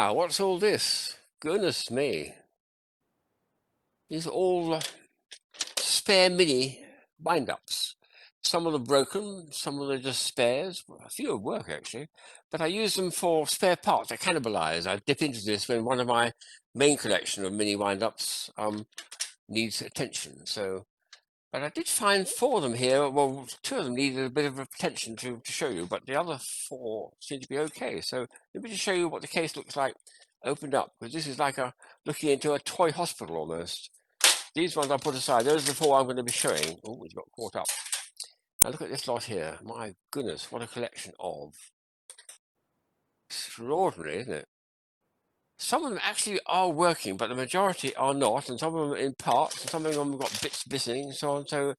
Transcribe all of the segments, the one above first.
Now, what's all this? Goodness me. These are all spare mini wind-ups. Some of them broken, some of them are just spares. Well, a few at work, actually. But I use them for spare parts. I cannibalize. I dip into this when one of my main collection of mini wind-ups needs attention. But I did find 4 of them here. Well, 2 of them needed a bit of attention to show you, but the other 4 seem to be okay. So let me just show you what the case looks like opened up, because this is like looking into a toy hospital almost. These ones I put aside. Those are the 4 I'm going to be showing. Oh, we got caught up. Now look at this lot here. My goodness, what a collection of. Extraordinary, isn't it? Some of them actually are working, but the majority are not, and some of them in parts, and some of them have got bits missing, and so on. So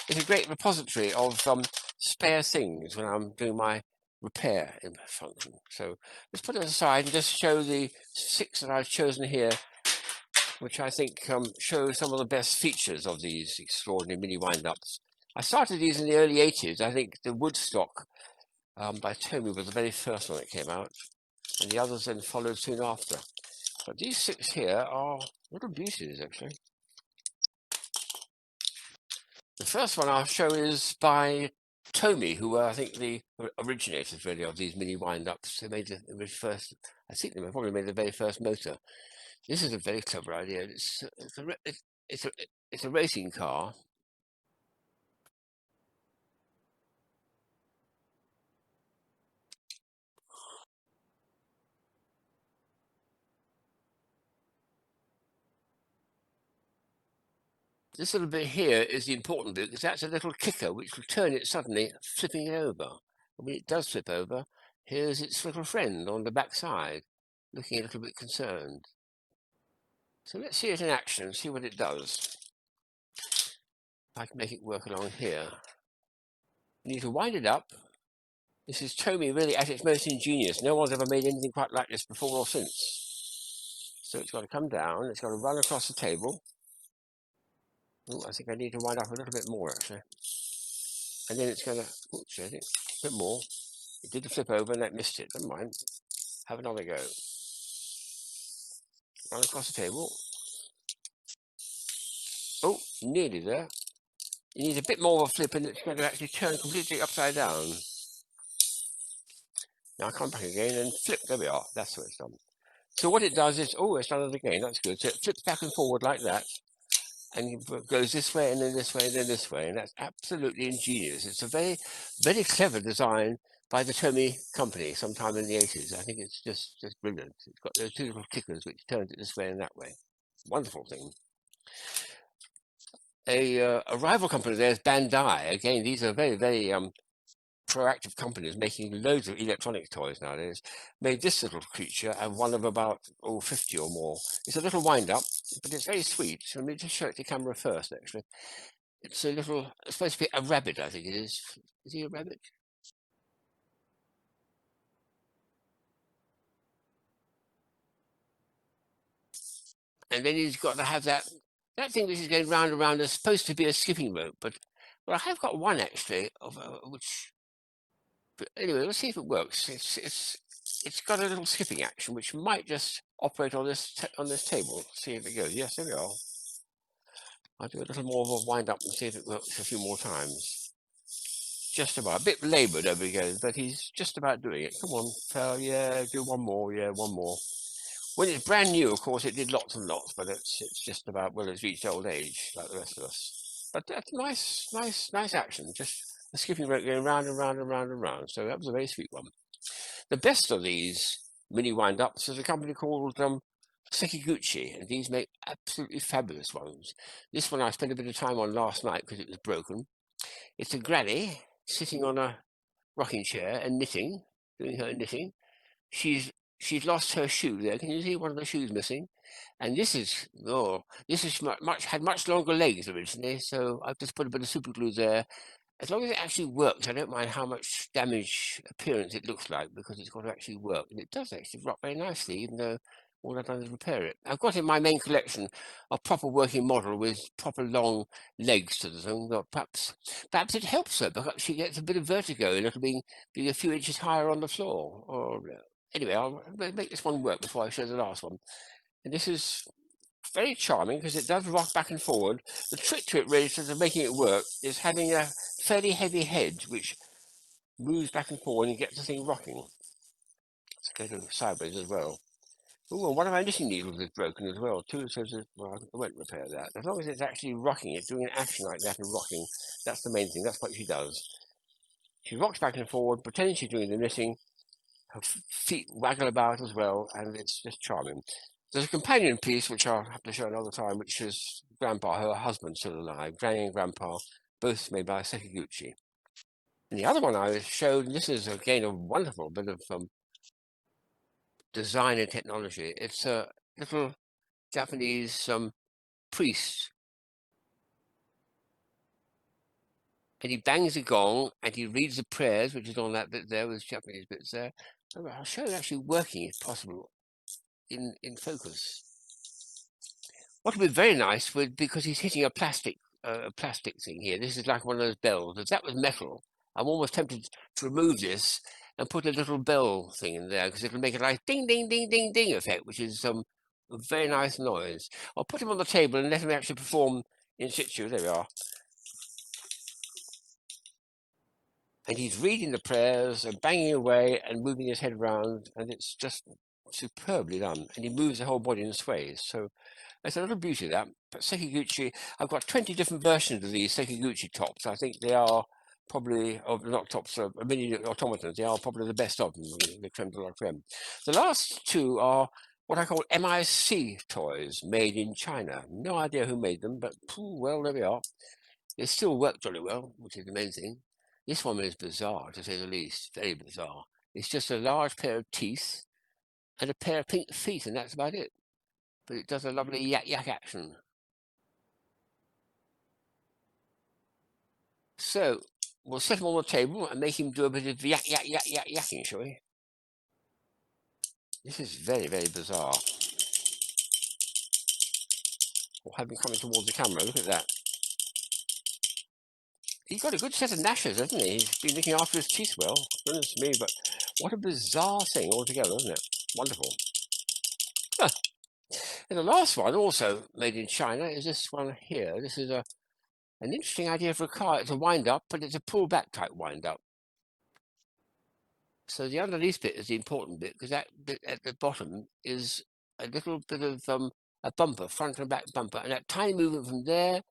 it's a great repository of spare things when I'm doing my repair function. So let's put it aside and just show the 6 that I've chosen here, which I think show some of the best features of these extraordinary mini wind-ups. I started these in the early 80s. I think the Woodstock by Tomy was the very first one that came out, and the others then followed soon after. But these 6 here are little beauties, actually. The first one I'll show is by Tomy, who were, I think, the originators, really, of these mini wind-ups. They made the first, I think they probably made the very first motor. This is a very clever idea. It's a racing car. This little bit here is the important bit, because that's a little kicker which will turn it suddenly, flipping it over. And when it does flip over, here's its little friend on the back side, looking a little bit concerned. So let's see it in action, see what it does. If I can make it work along here. You need to wind it up. This is Tomy really at its most ingenious. No one's ever made anything quite like this before or since. So it's got to come down, it's got to run across the table. Oh, I think I need to wind up a little bit more, actually. And then it's going to, oops, I think, a bit more. It did the flip over and that missed it. Never mind. Have another go. Run across the table. Oh, nearly there. You need a bit more of a flip and it's going to actually turn completely upside down. Now I come back again and flip. There we are. That's what it's done. So what it does is, oh, it's done it again. That's good. So it flips back and forward like that. And it goes this way and then this way and then this way. And that's absolutely ingenious. It's a very, very clever design by the Tomy Company sometime in the 80s. I think it's just brilliant. It's got those 2 little kickers which turns it this way and that way. Wonderful thing. A rival company there is Bandai. Again, these are very, very proactive companies making loads of electronic toys nowadays. Made this little creature and one of about 50 or more. It's a little wind-up, but it's very sweet. So let me just show it to camera first, actually. It's a little, it's supposed to be a rabbit, I think it is. Is he a rabbit? And then he's got to have that thing which is going round and round is supposed to be a skipping rope, but well, I have got one actually of which. But anyway, let's see if it works. It's got a little skipping action which might just operate on this table. See if it goes. Yes, there we are. I'll do a little more of a wind up and see if it works a few more times. Just about a bit laboured over again, but he's just about doing it. Come on, pal. Yeah, do one more. Yeah, one more. When it's brand new, of course, it did lots and lots, but it's just about, well, it's reached old age like the rest of us. But that's nice action. Just a skipping rope going round and round and round and round. So that was a very sweet one. The best of these mini wind-ups is a company called Sekiguchi, and these make absolutely fabulous ones. This one I spent a bit of time on last night because it was broken. It's a granny sitting on a rocking chair and knitting, doing her knitting. She's lost her shoe there. Can you see one of the shoes missing? And this is had much longer legs originally, so I've just put a bit of super glue there. As long as it actually works, I don't mind how much damage appearance it looks like because it's got to actually work, and it does actually rock very nicely, even though all I've done is repair it. I've got in my main collection a proper working model with proper long legs to the thing. But perhaps it helps her because she gets a bit of vertigo and it'll be a few inches higher on the floor. Or Anyway, I'll make this one work before I show the last one. And this is very charming because it does rock back and forward. The trick to it, really, to making it work, is having a fairly heavy head which moves back and forward and gets the thing rocking. Let's go to sideways as well. Oh, and one of my knitting needles is broken as well too, so well, I won't repair that. As long as it's actually rocking, it's doing an action like that and rocking, that's the main thing, that's what she does. She rocks back and forward, pretending she's doing the knitting, her feet waggle about as well, and it's just charming. There's a companion piece, which I'll have to show another time, which is Grandpa, her husband, still alive, Granny and Grandpa, both made by Sekiguchi. And the other one I showed, and this is again a wonderful bit of design and technology. It's a little Japanese priest, and he bangs a gong and he reads the prayers, which is on that bit there with Japanese bits there. I'll show it actually working, if possible, in focus. What would be very nice would, because he's hitting a plastic thing here. This is like one of those bells. If that was metal, I'm almost tempted to remove this and put a little bell thing in there because it'll make a nice ding, ding, ding, ding, ding effect, which is a very nice noise. I'll put him on the table and let him actually perform in situ. There we are. And he's reading the prayers and banging away and moving his head around, and it's just superbly done. And he moves the whole body and sways. So there's a little beauty of that. But Sekiguchi, I've got 20 different versions of these Sekiguchi tops. I think they are probably, not tops, mini automatons. They are probably the best of them, the creme de la creme. The last two are what I call MIC toys, made in China. No idea who made them, but well, there we are. They still work jolly well, which is the main thing. This one is bizarre, to say the least. Very bizarre. It's just a large pair of teeth and a pair of pink feet, and that's about it. But it does a lovely yak yak action. So we'll set him on the table and make him do a bit of yak yak yak yak yakking, shall we? This is very, very bizarre. We'll have him coming towards the camera. Look at that. He's got a good set of gnashers, hasn't he? He's been looking after his teeth well. Goodness me, but what a bizarre thing altogether, isn't it? Wonderful. Huh. And the last one, also made in China, is this one here. This is an interesting idea for a car. It's a wind-up, but it's a pull-back type wind-up. So the underneath bit is the important bit, because that bit at the bottom is a little bit of a bumper, front and back bumper, and that tiny movement from there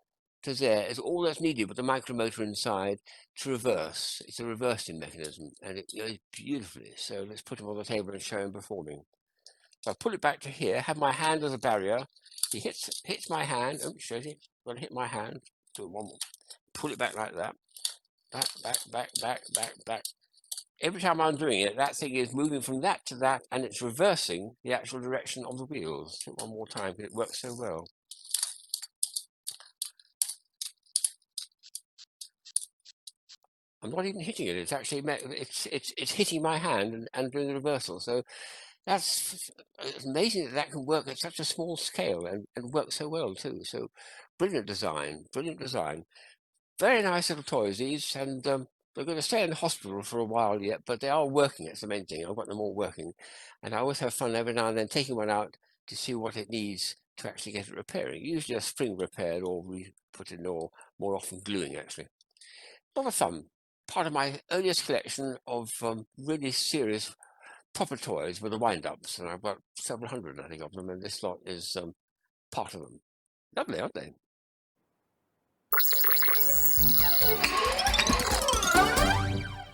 to there is all that's needed with the micromotor inside to reverse. It's a reversing mechanism, and it goes beautifully. So let's put him on the table and show him performing. So I pull it back to here, have my hand as a barrier. He hits my hand. Oh, shows it. Got to hit my hand. Do it one more. Pull it back like that. Back, back, back, back, back, back. Every time I'm doing it, that thing is moving from that to that, and it's reversing the actual direction of the wheels. Do it one more time because it works so well. I'm not even hitting it. It's actually it's hitting my hand and doing the reversal. So it's amazing that that can work at such a small scale and work so well too. So brilliant design, brilliant design. Very nice little toys these, and they're going to stay in the hospital for a while yet, but they are working. It's the main thing. I've got them all working, and I always have fun every now and then taking one out to see what it needs to actually get it repairing. Usually a spring repaired or put in, or more often gluing actually. A lot of fun. Part of my earliest collection of really serious proper toys with the wind-ups, and I've got several hundred, I think, of them, and this lot is part of them. Lovely, aren't they?